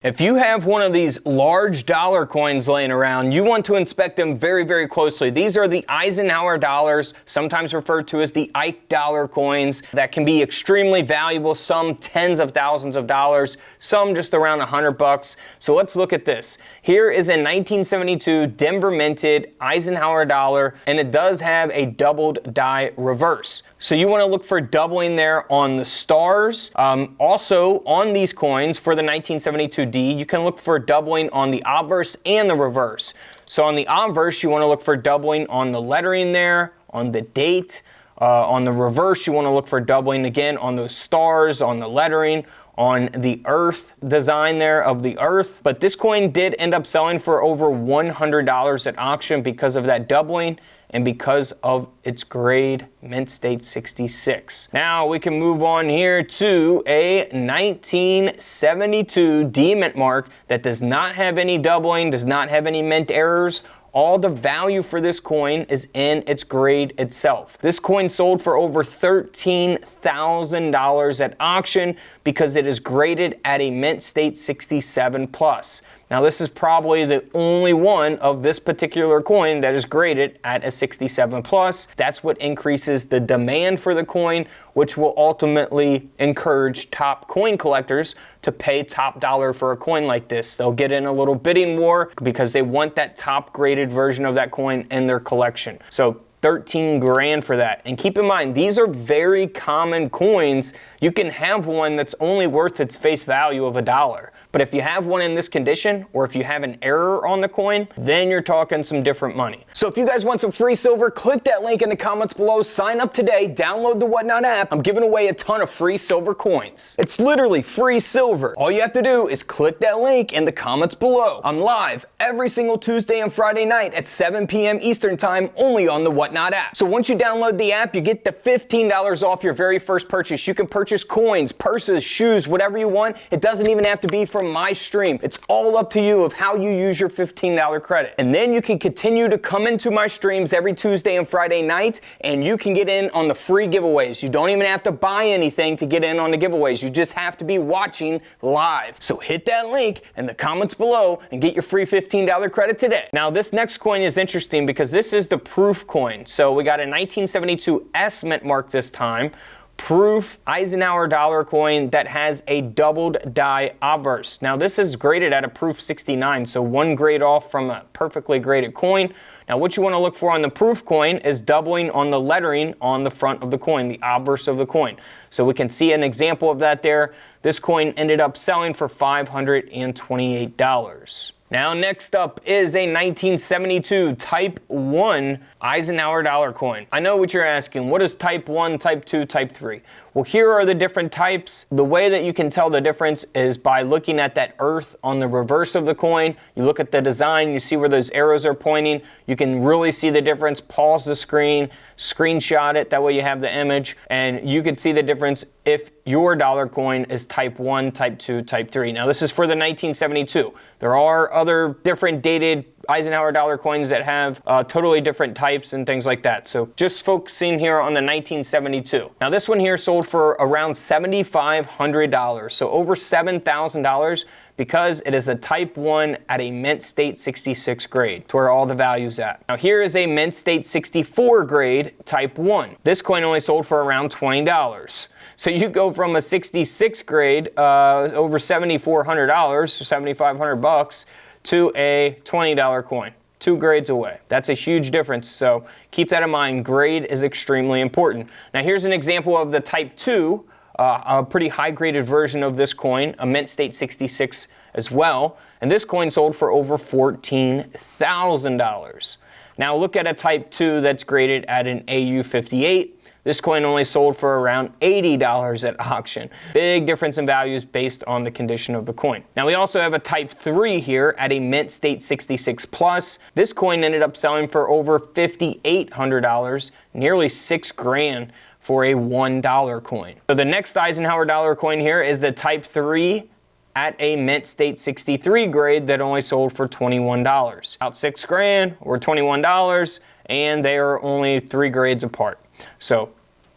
If you have one of these large dollar coins laying around, you want to inspect them very, very closely. These are the Eisenhower dollars, sometimes referred to as the Ike dollar coins, that can be extremely valuable, some tens of thousands of dollars, some just around $100. So let's look at this. Here is a 1972 Denver minted Eisenhower dollar, and it does have a doubled die reverse. So you want to look for doubling there on the stars. Also on these coins for the 1972 D, you can look for doubling on the obverse and the reverse. So on the obverse, you want to look for doubling on the lettering there, on the date. On the reverse, you want to look for doubling again on those stars, on the lettering, on the earth design there of the earth. But this coin did end up selling for over $100 at auction because of that doubling and because of its grade mint state 66. Now we can move on here to a 1972 D mint mark that does not have any doubling, does not have any mint errors. All the value for this coin is in its grade itself. This coin sold for over $13,000 at auction because it is graded at a mint state 67 plus. Now this is probably the only one of this particular coin that is graded at a 67 plus. That's what increases the demand for the coin, which will ultimately encourage top coin collectors to pay top dollar for a coin like this. They'll get in a little bidding war because they want that top graded version of that coin in their collection. So 13 grand for that. And keep in mind, these are very common coins. You can have one that's only worth its face value of $1. But if you have one in this condition, or if you have an error on the coin, then you're talking some different money. So if you guys want some free silver, click that link in the comments below, sign up today, download the Whatnot app. I'm giving away a ton of free silver coins. It's literally free silver. All you have to do is click that link in the comments below. I'm live every single Tuesday and Friday night at 7 p.m. Eastern time, only on the Whatnot app. So once you download the app, you get the $15 off your very first purchase. You can purchase coins, purses, shoes, whatever you want. It doesn't even have to be from my stream. It's all up to you of how you use your $15 credit. And then you can continue to come into my streams every Tuesday and Friday night, and you can get in on the free giveaways. You don't even have to buy anything to get in on the giveaways. You just have to be watching live. So hit that link in the comments below and get your free $15 credit today. Now this next coin is interesting because this is the proof coin. So we got a 1972 S mint mark this time. Proof Eisenhower dollar coin that has a doubled die obverse. Now this is graded at a proof 69, so one grade off from a perfectly graded coin. Now what you want to look for on the proof coin is doubling on the lettering on the front of the coin, the obverse of the coin. So we can see an example of that there. This coin ended up selling for $528. Now next up is a 1972 Type 1 Eisenhower dollar coin. I know what you're asking. What is Type 1, Type 2, Type 3? Well, here are the different types. The way that you can tell the difference is by looking at that earth on the reverse of the coin. You look at the design, you see where those arrows are pointing. You can really see the difference. Pause the screen, screenshot it, that way you have the image, and you can see the difference if your dollar coin is Type 1, Type 2, Type 3. Now this is for the 1972. There are other different dated Eisenhower dollar coins that have totally different types and things like that. So just focusing here on the 1972. Now this one here sold for around $7,500, so over $7,000 because it is a Type 1 at a mint state 66 grade. It's where all the value's at. Now here is a mint state 64 grade Type 1. This coin only sold for around $20. So you go from a 66 grade, over $7,400, so $7,500, to a $20 coin, 2 grades away. That's a huge difference, so keep that in mind. Grade is extremely important. Now here's an example of the Type 2, a pretty high graded version of this coin, a mint state 66 as well, and this coin sold for over $14,000. Now look at a Type 2 that's graded at an AU 58. This coin only sold for around $80 at auction. Big difference in values based on the condition of the coin. Now we also have a Type 3 here at a mint state 66 plus. This coin ended up selling for over $5,800, nearly $6 grand for a $1 coin. So the next Eisenhower dollar coin here is the Type 3 at a mint state 63 grade that only sold for $21. About $6 grand or $21, and they are only 3 grades apart. So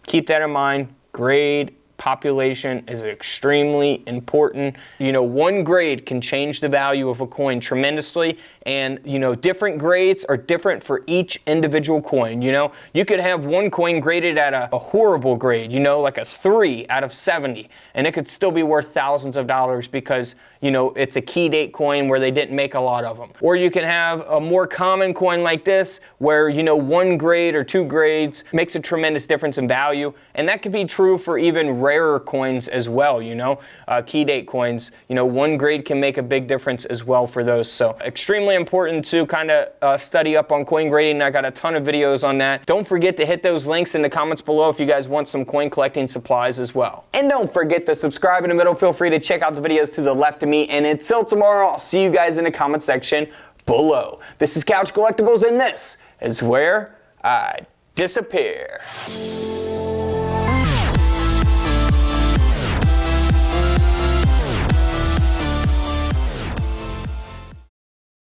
keep that in mind. Grade population is extremely important. You know, one grade can change the value of a coin tremendously, and you know, different grades are different for each individual coin. You know, you could have one coin graded at a horrible grade, you know, like a 3 out of 70, and it could still be worth thousands of dollars because, you know, it's a key date coin where they didn't make a lot of them. Or you can have a more common coin like this where, you know, one grade or two grades makes a tremendous difference in value, and that could be true for even rarer coins as well. You know, key date coins, you know, one grade can make a big difference as well for those. So extremely important to kind of study up on coin grading. I got a ton of videos on that. Don't forget to hit those links in the comments below if you guys want some coin collecting supplies as well. And don't forget to subscribe in the middle. Feel free to check out the videos to the left of me, and until tomorrow, I'll see you guys in the comment section below. This is Couch Collectibles, and this is where I disappear.